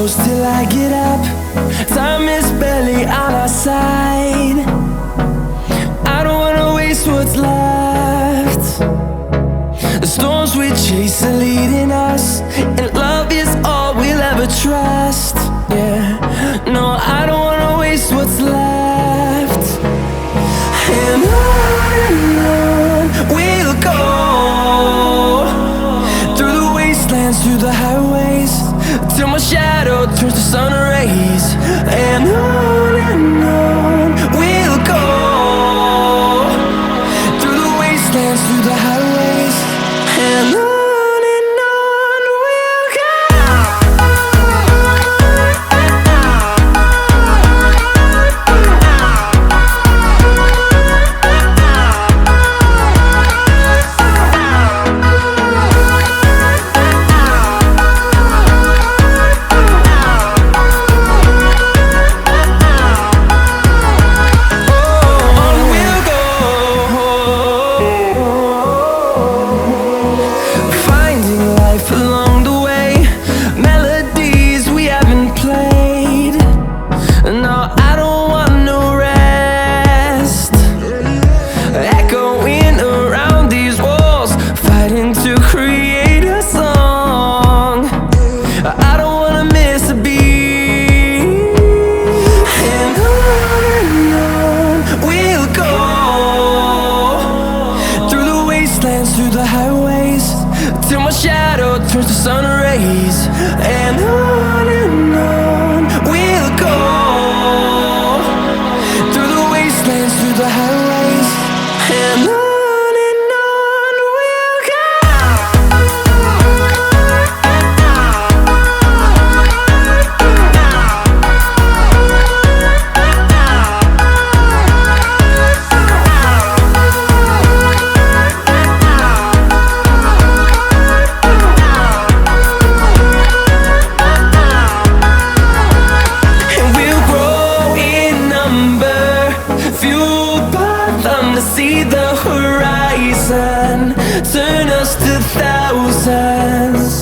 close till I get up. Time is barely on our side. I don't wanna waste what's left. The storms we chase are leading us, and love is all we'll ever trust. Yeah, no, I don't wanna waste what's left. And on we'll go, through the wastelands, through the highways, till my shadow turns to sun rays. And on we'll go, through the wastelands, through the highways, and on we'll go. Along the way, melodies we haven't played. No, I don't want no rest. Echoing around these walls, fighting to create a song. I don't wanna miss a beat. And on we'll go, through the wastelands, through the highways, till my shadow turns to sun rays. And on we'll go, through the wastelands, through the highways, and on we'll go. To see the horizon, turn us to thousands.